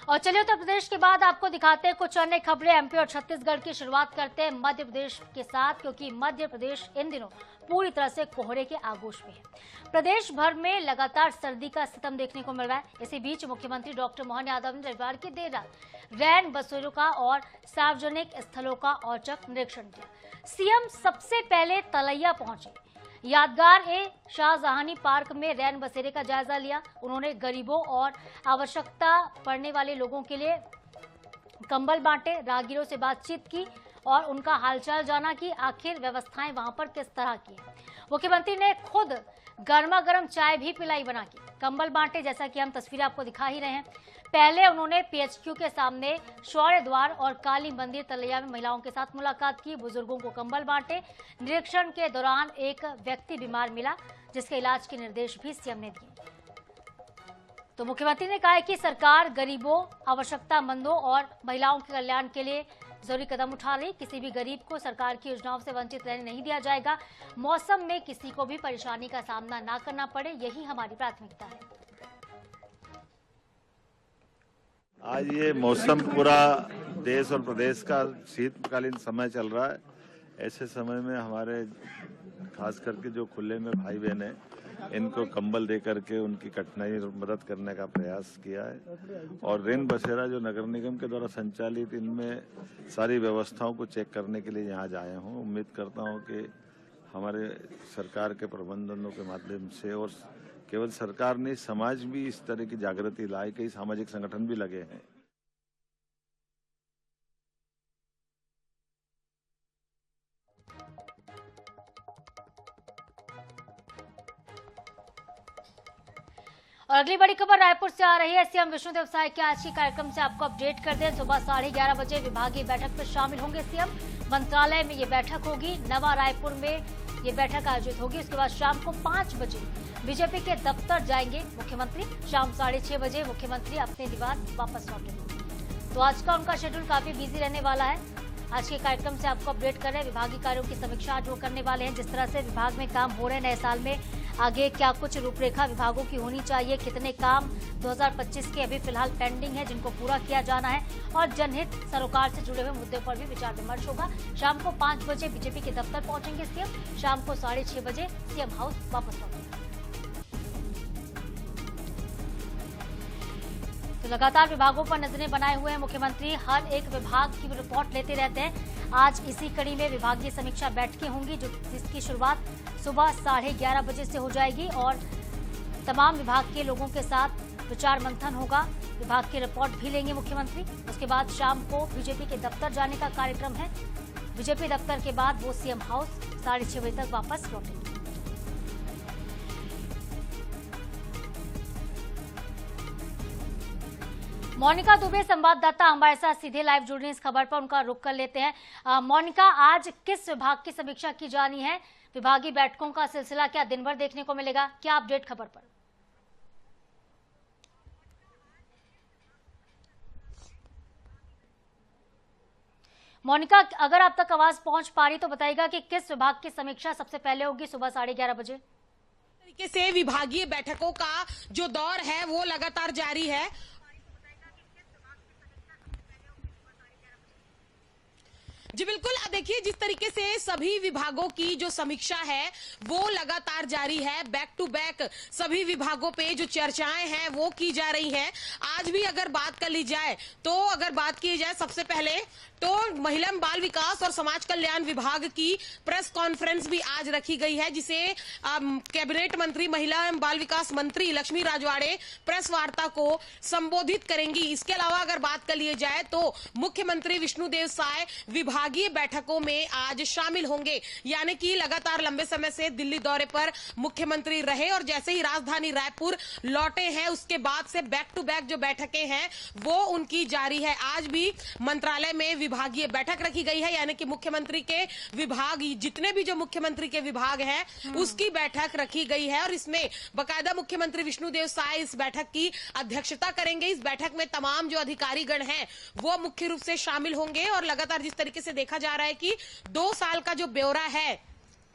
और चलिए उत्तर प्रदेश के बाद आपको दिखाते हैं कुछ अन्य खबरें। एमपी और छत्तीसगढ़ की शुरुआत करते हैं मध्य प्रदेश के साथ, क्योंकि मध्य प्रदेश इन दिनों पूरी तरह से कोहरे के आगोश में है। प्रदेश भर में लगातार सर्दी का सितम देखने को मिल रहा है। इसी बीच मुख्यमंत्री डॉक्टर मोहन यादव ने रविवार की देर रात रैन बसेरों का और सार्वजनिक स्थलों का औचक निरीक्षण किया। सीएम सबसे पहले तलैया पहुंचे, यादगार ए शाहजहानी पार्क में रैन बसेरे का जायजा लिया। उन्होंने गरीबों और आवश्यकता पड़ने वाले लोगों के लिए कंबल बांटे, राहगीरों से बातचीत की और उनका हालचाल जाना कि आखिर व्यवस्थाएं वहां पर किस तरह की है। मुख्यमंत्री ने खुद गर्मा गर्म चाय भी पिलाई बना के, कंबल बांटे, जैसा कि हम तस्वीरें आपको दिखा ही रहे हैं। पहले उन्होंने पीएचक्यू के सामने शौर्य द्वार और काली मंदिर तलैया में महिलाओं के साथ मुलाकात की, बुजुर्गों को कंबल बांटे। निरीक्षण के दौरान एक व्यक्ति बीमार मिला, जिसके इलाज के निर्देश भी सीएम ने दिए। तो मुख्यमंत्री ने कहा है कि सरकार गरीबों, आवश्यकतामंदों और महिलाओं के कल्याण के लिए जरूरी कदम उठा रही। किसी भी गरीब को सरकार की योजनाओं से वंचित रहने नहीं दिया जाएगा। मौसम में किसी को भी परेशानी का सामना ना करना पड़े, यही हमारी प्राथमिकता है। आज ये मौसम पूरा देश और प्रदेश का शीतकालीन समय चल रहा है। ऐसे समय में हमारे खास करके जो खुले में भाई बहन हैं, इनको कंबल दे करके उनकी कठिनाई मदद करने का प्रयास किया है। और रैन बसेरा जो नगर निगम के द्वारा संचालित, इनमें सारी व्यवस्थाओं को चेक करने के लिए यहाँ आया हूँ। उम्मीद करता हूँ कि हमारे सरकार के प्रबंधनों के माध्यम से, और केवल सरकार नहीं, समाज भी इस तरह की जागृति लाए। कई सामाजिक संगठन भी लगे हैं। और अगली बड़ी खबर रायपुर से आ रही है। सीएम विष्णुदेव साय के आज के कार्यक्रम से आपको अपडेट कर दें। सुबह 11:30 बजे विभागीय बैठक में शामिल होंगे सीएम। मंत्रालय में ये बैठक होगी। नवा रायपुर में ये बैठक आयोजित होगी। उसके बाद शाम को 5 बजे बीजेपी के दफ्तर जाएंगे मुख्यमंत्री। शाम 6:30 बजे मुख्यमंत्री अपने निवास वापस लौटेंगे। तो आज का उनका शेड्यूल काफी बिजी रहने वाला है। आज के कार्यक्रम से आपको अपडेट कर रहे हैं। विभागीय कार्यों की समीक्षा आज वो करने वाले हैं। जिस तरह से विभाग में काम हो रहे हैं नए साल में, आगे क्या कुछ रूपरेखा विभागों की होनी चाहिए, कितने काम 2025 के अभी फिलहाल पेंडिंग है जिनको पूरा किया जाना है, और जनहित सरोकार से जुड़े हुए मुद्दों पर भी विचार विमर्श होगा। शाम को 5 बजे बीजेपी के दफ्तर पहुंचेंगे सीएम। शाम को 6:30 बजे सीएम हाउस वापस लौटेंगे। तो लगातार विभागों पर नजरें बनाए हुए हैं मुख्यमंत्री। हर एक विभाग की रिपोर्ट लेते रहते हैं। आज इसी कड़ी में विभागीय समीक्षा बैठकें होंगी, जिसकी शुरुआत सुबह 11:30 बजे से हो जाएगी और तमाम विभाग के लोगों के साथ विचार मंथन होगा। विभाग की रिपोर्ट भी लेंगे मुख्यमंत्री। उसके बाद शाम को बीजेपी के दफ्तर जाने का कार्यक्रम है। बीजेपी दफ्तर के बाद वो सीएम हाउस 6:30 बजे तक वापस लौटेंगे। मोनिका दुबे संवाददाता हमारे साथ सीधे लाइव जुड़ रही हैं। इस खबर पर उनका रुख कर लेते हैं। मोनिका, आज किस विभाग की समीक्षा की जानी है? विभागीय बैठकों का सिलसिला क्या दिन भर देखने को मिलेगा? क्या अपडेट खबर पर? मोनिका, अगर आप तक आवाज पहुंच पा रही तो बताइएगा कि किस विभाग की समीक्षा सबसे पहले होगी सुबह 11:30 बजे? तरीके से विभागीय बैठकों का जो दौर है वो लगातार जारी है। जी बिल्कुल, अब देखिए जिस तरीके से सभी विभागों की जो समीक्षा है वो लगातार जारी है। बैक टू बैक सभी विभागों पे जो चर्चाएं हैं वो की जा रही हैं। आज भी अगर बात कर ली जाए तो, सबसे पहले तो महिला बाल विकास और समाज कल्याण विभाग की प्रेस कॉन्फ्रेंस भी आज रखी गई है, जिसे कैबिनेट मंत्री, महिला एवं बाल विकास मंत्री लक्ष्मी राजवाड़े प्रेस वार्ता को संबोधित करेंगी। इसके अलावा अगर बात कर ली जाए तो मुख्यमंत्री विष्णुदेव साय विभागीय बैठकों में आज शामिल होंगे। यानी कि लगातार लंबे समय से दिल्ली दौरे पर मुख्यमंत्री रहे और जैसे ही राजधानी रायपुर लौटे हैं उसके बाद से बैक टू बैक जो बैठकें हैं वो उनकी जारी है। आज भी मंत्रालय में विभागीय बैठक रखी गई है, यानी कि मुख्यमंत्री के विभाग, जितने भी जो मुख्यमंत्री के विभाग हैं उसकी बैठक रखी गई है और इसमें बाकायदा मुख्यमंत्री विष्णुदेव साय इस बैठक की अध्यक्षता करेंगे। इस बैठक में तमाम जो अधिकारीगण हैं वो मुख्य रूप से शामिल होंगे और लगातार जिस तरीके से देखा जा रहा है कि 2 साल का जो ब्यौरा है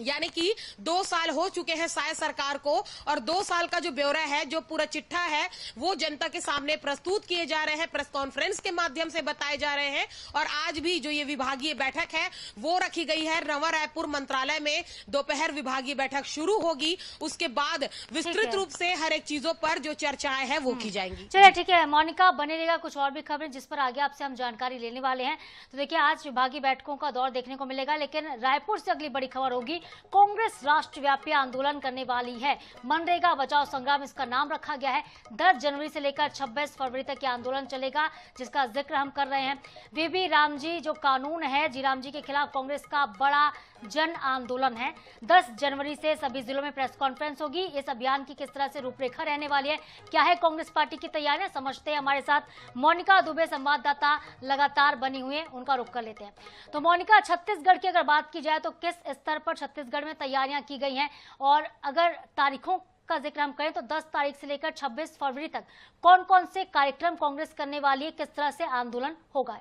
यानी कि 2 साल हो चुके हैं शायद सरकार को, और 2 साल का जो ब्यौरा है, जो पूरा चिट्ठा है, वो जनता के सामने प्रस्तुत किए जा रहे हैं, प्रेस कॉन्फ्रेंस के माध्यम से बताए जा रहे हैं। और आज भी जो ये विभागीय बैठक है वो रखी गई है नवा रायपुर मंत्रालय में। दोपहर विभागीय बैठक शुरू होगी, उसके बाद विस्तृत रूप से हर एक चीजों पर जो चर्चाएं हैं वो की जाएंगी। चलिए ठीक है मोनिका, बने रहेगा कुछ और भी खबरें जिस पर आगे आपसे हम जानकारी लेने वाले हैं। तो देखिए आज विभागीय बैठकों का दौर देखने को मिलेगा, लेकिन रायपुर से अगली बड़ी खबर होगी। कांग्रेस राष्ट्रव्यापी आंदोलन करने वाली है। मनरेगा बचाओ संग्राम इसका नाम रखा गया है। 10 जनवरी से लेकर 26 फरवरी तक ये आंदोलन चलेगा, जिसका जिक्र हम कर रहे हैं। वीबी रामजी जो कानून है, जी राम जी के खिलाफ कांग्रेस का बड़ा जन आंदोलन है। 10 जनवरी से सभी जिलों में प्रेस कॉन्फ्रेंस होगी। इस अभियान की किस तरह से रूपरेखा रहने वाली है, क्या है कांग्रेस पार्टी की तैयारियां, समझते हैं। हमारे साथ मोनिका दुबे संवाददाता लगातार बनी हुई है, उनका रुख कर लेते हैं। तो मोनिका, छत्तीसगढ़ की अगर बात की जाए तो किस स्तर पर छत्तीसगढ़ में तैयारियां की गई हैं, और अगर तारीखों का जिक्र हम करें तो 10 तारीख से लेकर 26 फरवरी तक कौन कौन से कार्यक्रम कांग्रेस करने वाली है, किस तरह से आंदोलन होगा?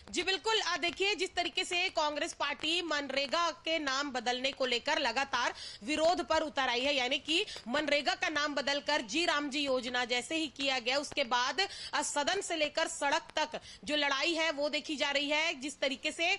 जी बिल्कुल, देखिए जिस तरीके से कांग्रेस पार्टी मनरेगा के नाम बदलने को लेकर लगातार विरोध पर उतर आई है, यानी कि मनरेगा का नाम बदलकर जी राम जी योजना जैसे ही किया गया, उसके बाद सदन से लेकर सड़क तक जो लड़ाई है वो देखी जा रही है। जिस तरीके से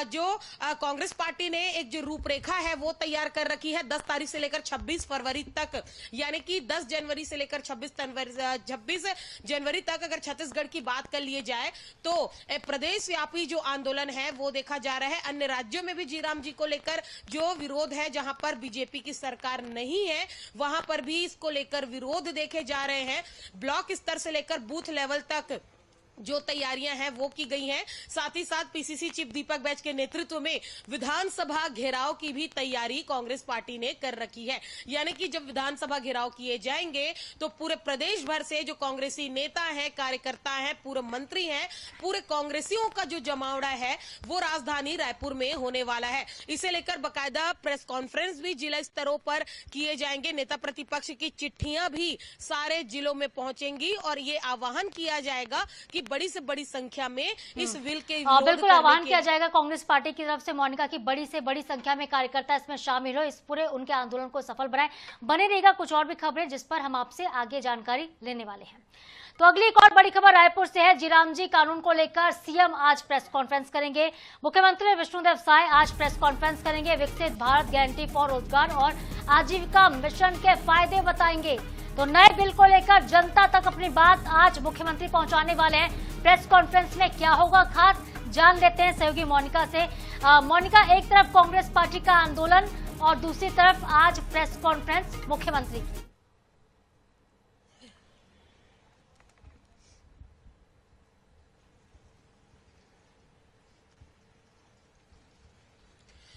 जो कांग्रेस पार्टी ने एक जो रूपरेखा है वो तैयार कर रखी है 10 तारीख से लेकर 26 फरवरी तक, यानी कि 10 जनवरी से लेकर 26 जनवरी तक अगर छत्तीसगढ़ की बात कर लिए जाए तो प्रदेश व्यापी जो आंदोलन है वो देखा जा रहा है। अन्य राज्यों में भी जी राम जी को लेकर जो विरोध है, जहां पर बीजेपी की सरकार नहीं है वहां पर भी इसको लेकर विरोध देखे जा रहे हैं। ब्लॉक स्तर से लेकर बूथ लेवल तक जो तैयारियां हैं वो की गई हैं। साथ ही साथ पीसीसी चीफ दीपक बैज के नेतृत्व में विधानसभा घेराव की भी तैयारी कांग्रेस पार्टी ने कर रखी है, यानी कि जब विधानसभा घेराव किए जाएंगे तो पूरे प्रदेश भर से जो कांग्रेसी नेता हैं, कार्यकर्ता हैं, पूरे मंत्री हैं, पूरे कांग्रेसियों का जो जमावड़ा है वो राजधानी रायपुर में होने वाला है। इसे लेकर बाकायदा प्रेस कॉन्फ्रेंस भी जिला स्तरों पर किए जाएंगे। नेता प्रतिपक्ष की चिट्ठियां भी सारे जिलों में पहुंचेंगी और ये आह्वान किया जाएगा कि बड़ी से बड़ी संख्या में इस बिल के बिल्कुल आह्वान किया जाएगा कांग्रेस पार्टी की तरफ से मोनिका की बड़ी से बड़ी संख्या में कार्यकर्ता इसमें शामिल हो, इस पूरे उनके आंदोलन को सफल बनाए। बने रहेगा कुछ और भी खबरें जिस पर हम आपसे आगे जानकारी लेने वाले हैं। तो अगली एक और बड़ी खबर रायपुर से है। जी राम जी कानून को लेकर सीएम आज प्रेस कॉन्फ्रेंस करेंगे। मुख्यमंत्री विष्णुदेव साय आज प्रेस कॉन्फ्रेंस करेंगे। विकसित भारत गारंटी फॉर रोजगार और आजीविका मिशन के फायदे बताएंगे। तो नए बिल को लेकर जनता तक अपनी बात आज मुख्यमंत्री पहुंचाने वाले हैं। प्रेस कॉन्फ्रेंस में क्या होगा खास, जान लेते हैं सहयोगी मोनिका से। मोनिका, एक तरफ कांग्रेस पार्टी का आंदोलन और दूसरी तरफ आज प्रेस कॉन्फ्रेंस मुख्यमंत्री की।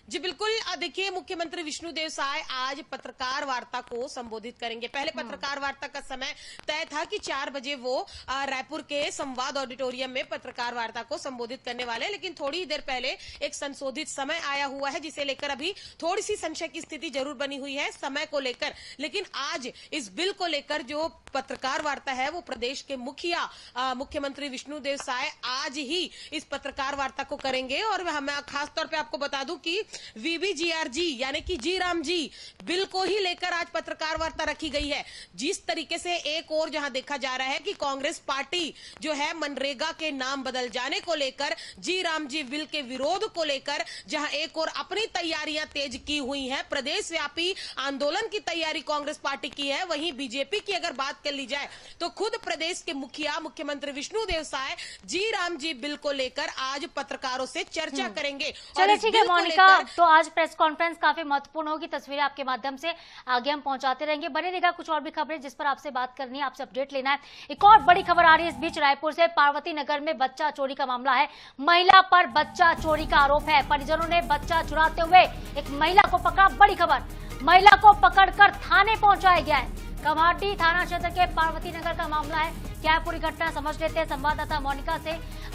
जी बिल्कुल, देखिए मुख्यमंत्री विष्णुदेव साय आज पत्रकार वार्ता को संबोधित करेंगे। पहले पत्रकार वार्ता का समय तय था कि 4 बजे वो रायपुर के संवाद ऑडिटोरियम में पत्रकार वार्ता को संबोधित करने वाले, लेकिन थोड़ी देर पहले एक संशोधित समय आया हुआ है जिसे लेकर अभी थोड़ी सी संशय की स्थिति जरूर बनी हुई है समय को लेकर। लेकिन आज इस बिल को लेकर जो पत्रकार वार्ता है वो प्रदेश के मुखिया मुख्यमंत्री विष्णुदेव साय आज ही इस पत्रकार वार्ता को करेंगे। और मैं खास तौर पर आपको बता दूं कि वीबीजीआरजी यानी कि जी राम जी बिल को ही लेकर आज पत्रकार वार्ता रखी गई है। जिस तरीके से एक और जहां देखा जा रहा है कि कांग्रेस पार्टी जो है मनरेगा के नाम बदल जाने को लेकर, जी राम जी बिल के विरोध को लेकर जहां एक और अपनी तैयारियां तेज की हुई हैं, प्रदेश व्यापी आंदोलन की तैयारी कांग्रेस पार्टी की है, वहीं बीजेपी की अगर बात कर ली जाए तो खुद प्रदेश के मुखिया मुख्यमंत्री विष्णुदेव साय जी राम जी बिल को लेकर आज पत्रकारों से चर्चा करेंगे। चलिए ठीक है मोनिका, तो आज प्रेस कॉन्फ्रेंस काफी महत्वपूर्ण होगी। तस्वीरें आपके माध्यम से आगे हम पहुंचाते रहेंगे। बने रहेगा कुछ और भी खबरें जिस पर आपसे बात करनी है, आपसे अपडेट लेना है। एक और बड़ी खबर आ रही है इस बीच रायपुर से। पार्वती नगर में बच्चा चोरी का मामला है। महिला पर बच्चा चोरी का आरोप है। परिजनों ने बच्चा चुराते हुए एक महिला को पकड़ा। बड़ी खबर, महिला को पकड़कर थाने पहुंचाया गया है। कमाटी थाना क्षेत्र के पार्वती नगर का मामला है। क्या है पूरी घटना, समझ लेते हैं संवाददाता मोनिका से।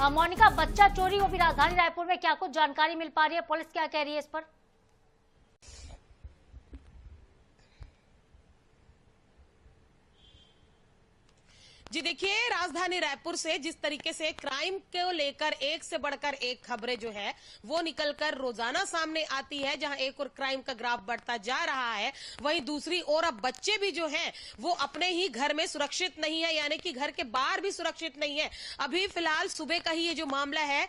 मोनिका, बच्चा चोरी वो भी राजधानी रायपुर में, क्या कुछ जानकारी मिल पा रही है? पुलिस क्या कह रही है इस पर? जी देखिए, राजधानी रायपुर से जिस तरीके से क्राइम को लेकर एक से बढ़कर एक खबरें जो है वो निकलकर रोजाना सामने आती है, जहां एक और क्राइम का ग्राफ बढ़ता जा रहा है, वहीं दूसरी ओर अब बच्चे भी जो हैं वो अपने ही घर में सुरक्षित नहीं है, यानी कि घर के बाहर भी सुरक्षित नहीं है। अभी फिलहाल सुबह का ही ये जो मामला है,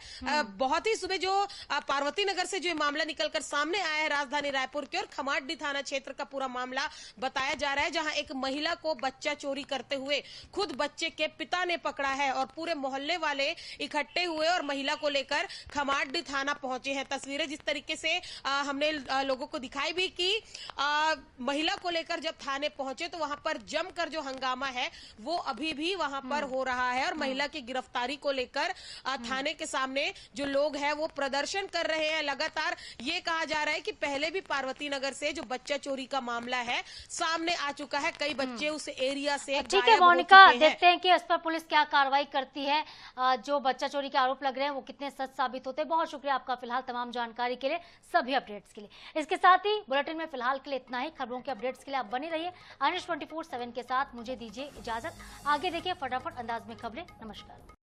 बहुत ही सुबह जो पार्वती नगर से जो मामला निकलकर सामने आया है राजधानी रायपुर के, और खमाटडी थाना क्षेत्र का पूरा मामला बताया जा रहा है, जहां एक महिला को बच्चा चोरी करते हुए खुद बच्चे के पिता ने पकड़ा है और पूरे मोहल्ले वाले इकट्ठे हुए और महिला को लेकर खमाटडी थाना पहुंचे हैं। तस्वीरें जिस तरीके से हमने लोगों को दिखाई भी कि महिला को लेकर जब थाने पहुंचे तो वहां पर जमकर जो हंगामा है वो अभी भी वहां पर हो रहा है, और महिला की गिरफ्तारी को लेकर थाने के सामने जो लोग हैं वो प्रदर्शन कर रहे हैं। लगातार ये कहा जा रहा है कि पहले भी पार्वती नगर से जो बच्चा चोरी का मामला है सामने आ चुका है, कई बच्चे उस एरिया से ठीक है मोनिका, देखते हैं कि इस पर पुलिस क्या कार्रवाई करती है, जो बच्चा चोरी के आरोप लग रहे हैं वो कितने सच साबित होते हैं। बहुत शुक्रिया आपका फिलहाल तमाम जानकारी के लिए, सभी अपडेट्स के लिए। इसके साथ ही बुलेटिन में फिलहाल के लिए इतना ही। खबरों के अपडेट्स के लिए आप बने रहिए अनिश 24/7 के साथ। मुझे दीजिए इजाजत, आगे देखिए फटाफट अंदाज में खबरें। नमस्कार।